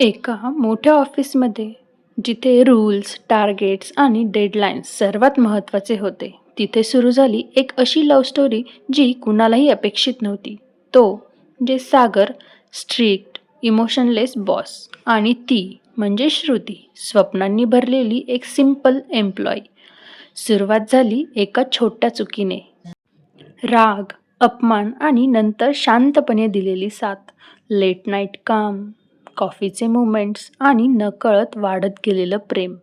एका मोठ्या ऑफिसमध्ये जिथे रूल्स, टार्गेट्स आणि डेडलाईन्स सर्वात महत्त्वाचे होते, तिथे सुरू झाली एक अशी लव्ह स्टोरी जी कुणालाही अपेक्षित नव्हती. तो म्हणजे सागर, स्ट्रिक्ट, इमोशनलेस बॉस, आणि ती म्हणजे श्रुती, स्वप्नांनी भरलेली एक सिंपल एम्प्लॉई. सुरुवात झाली एका छोट्या चुकीने. राग, अपमान आणि नंतर शांतपणे दिलेली साथ, लेट नाईट काम, कॉफीचे मुमेंट्स आणि नकळत वाढत गेलेलं प्रेम.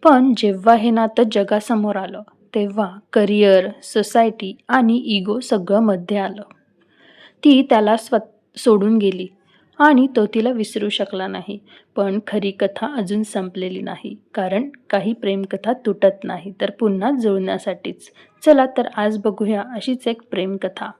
पण जेव्हा हे नातं जगासमोर आलं, तेव्हा करिअर, सोसायटी आणि इगो सगळं मध्ये आलं. ती त्याला सोडून गेली आणि तो तिला विसरू शकला नाही. पण खरी कथा अजून संपलेली नाही, कारण काही प्रेमकथा तुटत नाही तर पुन्हा जुळण्यासाठीच. चला तर आज बघूया अशीच एक प्रेमकथा.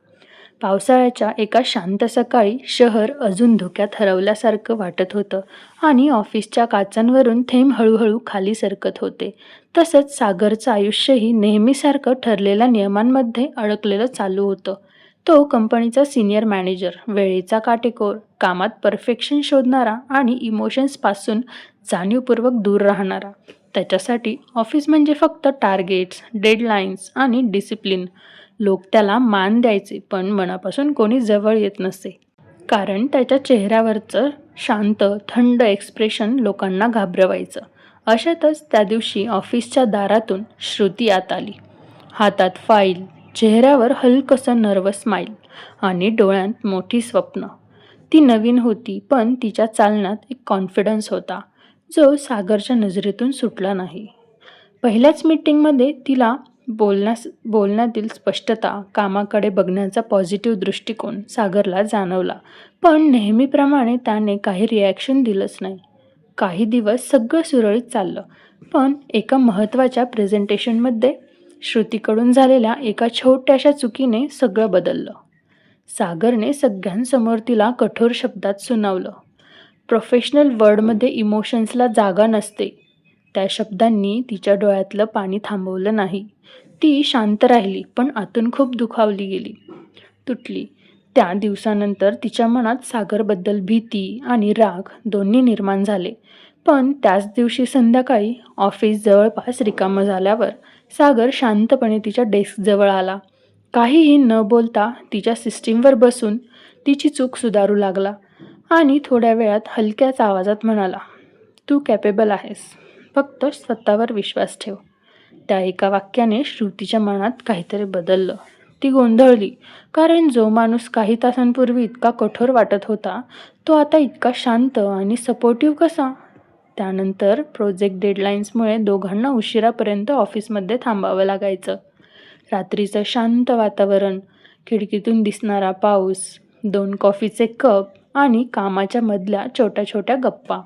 पावसाळ्याच्या एका शांत सकाळी शहर अजून धुक्यात हरवल्यासारखं वाटत होतं आणि ऑफिसच्या काचांवरून थेंब हळूहळू खाली सरकत होते. तसंच सागरचं आयुष्यही नेहमीसारखं ठरलेल्या नियमांमध्ये अडकलेलं चालू होतं. तो कंपनीचा सिनियर मॅनेजर, वेळेचा काटेकोर, कामात परफेक्शन शोधणारा आणि इमोशन्सपासून जाणीवपूर्वक दूर राहणारा. त्याच्यासाठी ऑफिस म्हणजे फक्त टार्गेट्स, डेडलाईन्स आणि डिसिप्लिन. लोक त्याला मान द्यायचे, पण मनापासून कोणी जवळ येत नसे. कारण त्याच्या चेहऱ्यावरचं शांत, थंड एक्सप्रेशन लोकांना घाबरवायचं. अशातच त्या दिवशी ऑफिसच्या दारातून श्रुती आत आली. हातात फाईल, चेहऱ्यावर हलकंसं नर्वस स्माईल आणि डोळ्यात मोठी स्वप्न. ती नवीन होती, पण तिच्या चालण्यात एक कॉन्फिडन्स होता, जो सागरच्या नजरेतून सुटला नाही. पहिल्याच मीटिंगमध्ये तिला बोलण्यातील स्पष्टता, कामाकडे बघण्याचा पॉझिटिव्ह दृष्टिकोन सागरला जाणवला. पण नेहमीप्रमाणे त्याने काही रिॲक्शन दिलंच नाही. काही दिवस सगळं सुरळीत चाललं, पण एका महत्त्वाच्या प्रेझेंटेशनमध्ये श्रुतीकडून झालेल्या एका छोट्याशा चुकीने सगळं बदललं. सागरने सगळ्यांसमोर तिला कठोर शब्दात सुनावलं, प्रोफेशनल वर्ल्डमध्ये इमोशन्सला जागा नसते. त्या शब्दांनी तिच्या डोळ्यातलं पाणी थांबवलं नाही. ती शांत राहिली, पण आतून खूप दुखावली गेली, तुटली. त्या दिवसानंतर तिच्या मनात सागरबद्दल भीती आणि राग दोन्ही निर्माण झाले. पण त्याच दिवशी संध्याकाळी ऑफिस जवळपास रिकामं झाल्यावर सागर शांतपणे तिच्या डेस्कजवळ आला. काहीही न बोलता तिच्या सिस्टीमवर बसून तिची चूक सुधारू लागला आणि थोड्या वेळात हलक्याच आवाजात म्हणाला, तू कॅपेबल आहेस, फक्त स्वतःवर विश्वास ठेव. त्या एका वाक्याने श्रुतीच्या मनात काहीतरी बदललं. ती गोंधळली, कारण जो माणूस काही तासांपूर्वी इतका कठोर वाटत होता, तो आता इतका शांत आणि सपोर्टिव्ह कसा? त्यानंतर प्रोजेक्ट डेडलाईन्समुळे दोघांना उशिरापर्यंत ऑफिसमध्ये थांबावं लागायचं. रात्रीचं शांत वातावरण, खिडकीतून दिसणारा पाऊस, 2 कॉफीचे कप आणि कामाच्या मधल्या छोट्या छोट्या गप्पा.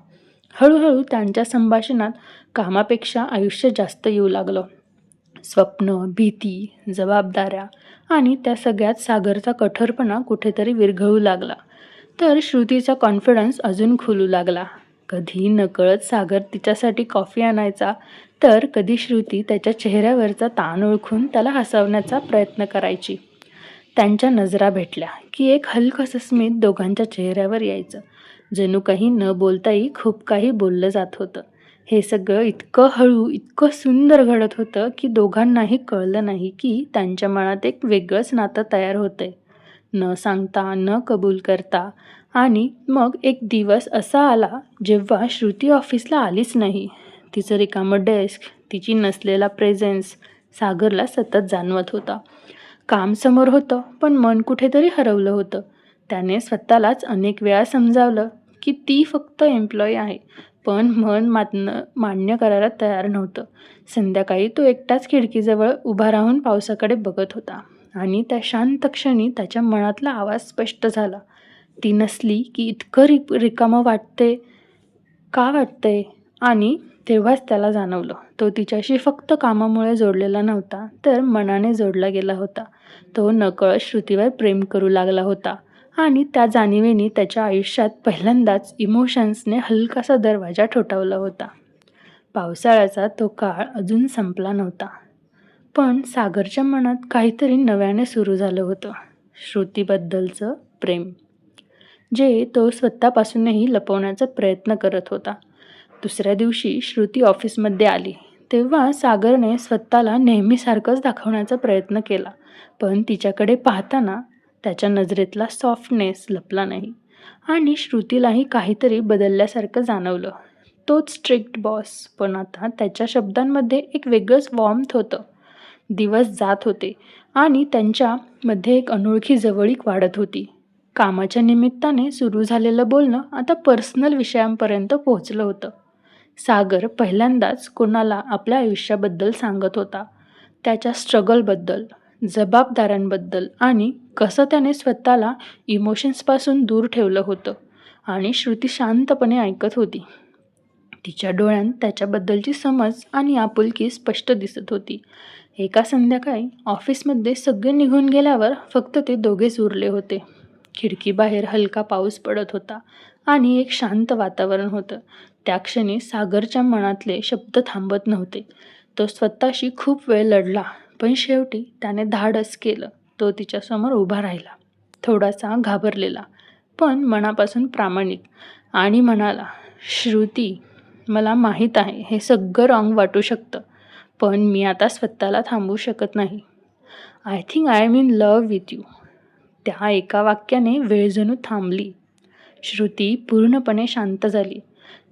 हळूहळू त्यांच्या संभाषणात कामापेक्षा आयुष्य जास्त येऊ लागलं. स्वप्न, भीती, जबाबदाऱ्या आणि त्या सगळ्यात सागरचा कठोरपणा कुठेतरी विरघळू लागला. तर श्रुतीचा कॉन्फिडन्स अजून खुलू लागला. कधी नकळत सागर तिच्यासाठी कॉफी आणायचा, तर कधी श्रुती त्याच्या चेहऱ्यावरचा ताण ओळखून त्याला हसवण्याचा प्रयत्न करायची. त्यांच्या नजरा भेटल्या की एक हलकंसं स्मित दोघांच्या चेहऱ्यावर यायचं, जणू काही न बोलताही खूप काही बोललं जात होतं. हे सगळं इतकं हळू, इतकं सुंदर घडत होतं की दोघांनाही कळलं नाही की त्यांच्या मनात एक वेगळंच नातं तयार होतंय, न सांगता, न कबूल करता. आणि मग एक दिवस असा आला जेव्हा श्रुती ऑफिसला आलीच नाही. तिचं रिकामं डेस्क, तिची नसलेला प्रेझेन्स सागरला सतत जाणवत होता. काम समोर होतं, पण मन कुठेतरी हरवलं होतं. त्याने स्वतःलाच अनेक वेळा समजावलं की ती फक्त एम्प्लॉई आहे, पण मन मान्य करायला तयार नव्हतं. संध्याकाळी तो एकटाच खिडकीजवळ उभा राहून पावसाकडे बघत होता आणि त्या शांत क्षणी त्याच्या मनातला आवाज स्पष्ट झाला, ती नसली की इतकं रिकामं वाटते, का वाटतंय? आणि तेव्हाच त्याला जाणवलं, तो तिच्याशी फक्त कामामुळे जोडलेला नव्हता, तर मनाने जोडला गेला होता. तो नकळत श्रुतीवर प्रेम करू लागला होता आणि त्या जाणीवेने त्याच्या आयुष्यात पहिल्यांदाच इमोशन्सने हलकासा दरवाजा ठोठावला होता. पावसाळ्याचा तो काळ अजून संपला नव्हता, पण सागरच्या मनात काहीतरी नव्याने सुरू झालं होतं, श्रुतीबद्दलचं प्रेम. जे तो स्वतःपासूनही लपवण्याचा प्रयत्न करत होता. दुसऱ्या दिवशी श्रुती ऑफिसमध्ये आली तेव्हा सागरने स्वतःला नेहमीसारखंच दाखवण्याचा प्रयत्न केला, पण तिच्याकडे पाहताना त्याच्या नजरेतला सॉफ्टनेस लपला नाही आणि श्रुतीलाही काहीतरी बदलल्यासारखं जाणवलं. तोच स्ट्रिक्ट बॉस, पण आता त्याच्या शब्दांमध्ये एक वेगळंच वॉर्मथ होतं. दिवस जात होते आणि त्यांच्यामध्ये एक अनोळखी जवळीक वाढत होती. कामाच्या निमित्ताने सुरू झालेलं बोलणं आता पर्सनल विषयांपर्यंत पोहोचलं होतं. सागर पहिल्यांदाच कोणाला आपल्या आयुष्याबद्दल सांगत होता, त्याच्या स्ट्रगलबद्दल, जबाबदाऱ्यांबद्दल आणि कसं त्याने स्वतःला इमोशन्सपासून दूर ठेवलं होतं. आणि श्रुती शांतपणे ऐकत होती. तिच्या डोळ्यांत त्याच्याबद्दलची समज आणि आपुलकी स्पष्ट दिसत होती. एका संध्याकाळी ऑफिसमध्ये सगळे निघून गेल्यावर फक्त ते दोघेच उरले होते. खिडकीबाहेर हलका पाऊस पडत होता आणि एक शांत वातावरण होतं. त्या क्षणी सागरच्या मनातले शब्द थांबत नव्हते. तो स्वतःशी खूप वेळ लढला, पण शेवटी त्याने धाडस केलं. तो तिच्यासमोर उभा राहिला, थोडासा घाबरलेला, पण मनापासून प्रामाणिक, आणि म्हणाला, "श्रुती, मला माहीत आहे हे सगळं रॉंग वाटू शकतं, पण मी आता स्वतःला थांबवू शकत नाही. I think I am in love with you." त्या एका वाक्याने वेळ जणू थांबली. श्रुती पूर्णपणे शांत झाली.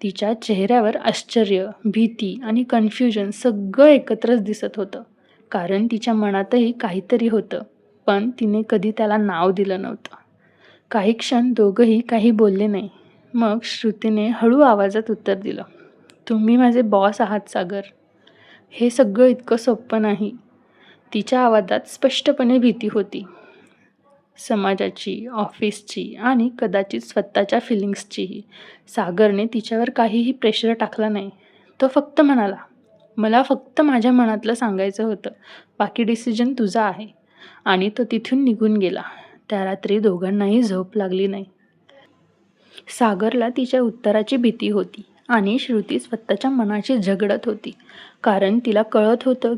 तिच्या चेहऱ्यावर आश्चर्य, भीती आणि कन्फ्युजन सगळं एकत्रच दिसत होतं. कारण तिच्या मनातही काहीतरी होतं, पण तिने कधी त्याला नाव दिलं नव्हतं. काही क्षण दोघंही काही बोलले नाही. मग श्रुतीने हळू आवाजात उत्तर दिलं, "तुम्ही माझे बॉस आहात सागर. हे सगळं इतकं सोपं नाही." तिच्या आवाजात स्पष्टपणे भीती होती. समाजाची, ऑफिसची आणि कदाचित स्वतःच्या फिलिंग्सचीही. सागरने तिच्यावर काहीही प्रेशर टाकला नाही. तो फक्त म्हणाला, "मला फक्त माझ्या मनातलं सांगायचं होतं. बाकी डिसिजन तुझा आहे." आणि तो तिथून निघून गेला. त्या रात्री दोघांनाही झोप लागली नाही. सागरला तिच्या उत्तराची भीती होती आणि श्रुती स्वतःच्या मनाशी झगडत होती. कारण तिला कळत होतं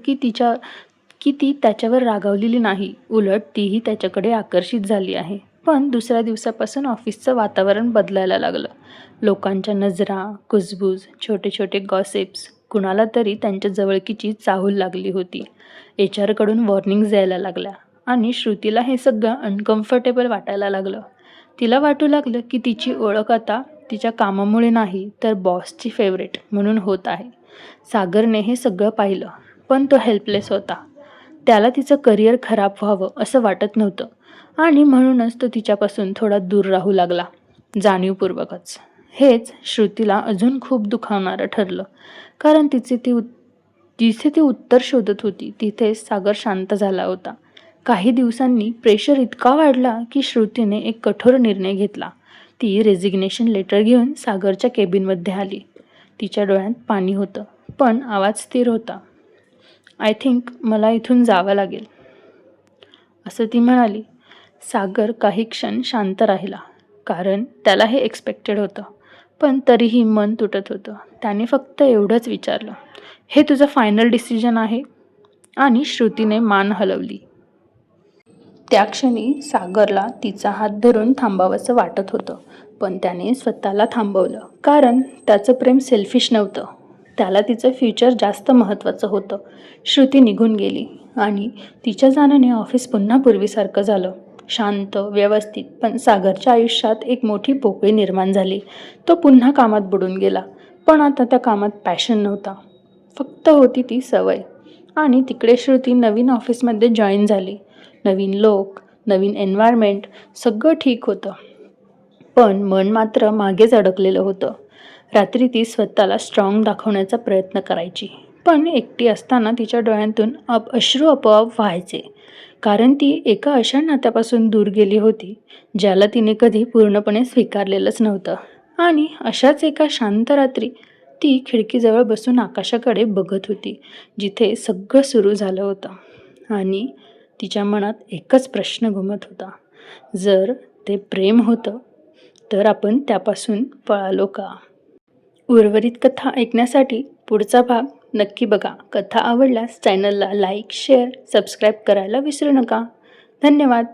की ती त्याच्यावर रागावलेली नाही, उलट तीही त्याच्याकडे आकर्षित झाली आहे. पण दुसऱ्या दिवसापासून ऑफिसचं वातावरण बदलायला लागलं. लोकांच्या नजरा, कुजबूज, छोटे छोटे गॉसिप्स, कुणाला तरी त्यांच्या जवळकीची चाहूल लागली होती. HR कडून वॉर्निंग्ज यायला लागल्या आणि श्रुतीला हे सगळं अनकम्फर्टेबल वाटायला लागलं. तिला वाटू लागलं की तिची ओळख आता तिच्या कामामुळे नाही, तर बॉसची फेवरेट म्हणून होत आहे. सागरने हे सगळं पाहिलं, पण तो हेल्पलेस होता. त्याला तिचं करिअर खराब व्हावं असं वाटत नव्हतं आणि म्हणूनच तो तिच्यापासून थोडा दूर राहू लागला, जाणीवपूर्वकच. हेच श्रुतीला अजून खूप दुखावणारं ठरलं. कारण जिथे ती उत्तर शोधत होती तिथेच सागर शांत झाला होता. काही दिवसांनी प्रेशर इतका वाढला की श्रुतीने एक कठोर निर्णय घेतला. ती रेझिग्नेशन लेटर घेऊन सागरच्या केबिनमध्ये आली. तिच्या डोळ्यात पाणी होतं, पण आवाज स्थिर होता. "आय थिंक मला इथून जावं लागेल," असं ती म्हणाली. सागर काही क्षण शांत राहिला, कारण त्याला हे एक्सपेक्टेड होतं, पण तरीही मन तुटत होतं. त्याने फक्त एवढंच विचारलं, "हे तुझं फायनल डिसिजन आहे?" आणि श्रुतीने मान हलवली. त्या क्षणी सागरला तिचा हात धरून थांबावंसं वाटत होतं, पण त्याने स्वतःला थांबवलं. कारण त्याचं प्रेम सेल्फिश नव्हतं. त्याला तिचं फ्युचर जास्त महत्त्वाचं होतं. श्रुती निघून गेली आणि तिच्या जाण्याने ऑफिस पुन्हा पूर्वीसारखं झालं. शांत, व्यवस्थित. पण सागरच्या आयुष्यात एक मोठी पोकळी निर्माण झाली. तो पुन्हा कामात बुडून गेला. पण आता त्या कामात पॅशन नव्हता, फक्त होती ती सवय. आणि तिकडे श्रुती नवीन ऑफिसमध्ये जॉईन झाली. नवीन लोक, नवीन एन्व्हायरमेंट, सगळं ठीक होतं. पण मन मात्र मागेच अडकलेलं होतं. रात्री ती स्वतःला स्ट्रॉंग दाखवण्याचा प्रयत्न करायची, पण एकटी असताना तिच्या डोळ्यांतून अश्रू आपोआप व्हायचे. कारण ती एका अशा नात्यापासून दूर गेली होती ज्याला तिने कधी पूर्णपणे स्वीकारलेलंच नव्हतं. आणि अशाच एका शांत रात्री ती खिडकीजवळ बसून आकाशाकडे बघत होती, जिथे सगळं सुरू झालं होतं. आणि तिच्या मनात एकच प्रश्न घुमत होता, जर ते प्रेम होतं तर आपण त्यापासून पळालो का? उर्वरित कथा ऐकण्यासाठी पुढचा भाग नक्की बघा. कथा आवडल्यास चॅनलला लाईक, शेअर, सबस्क्राईब करायला विसरू नका. धन्यवाद.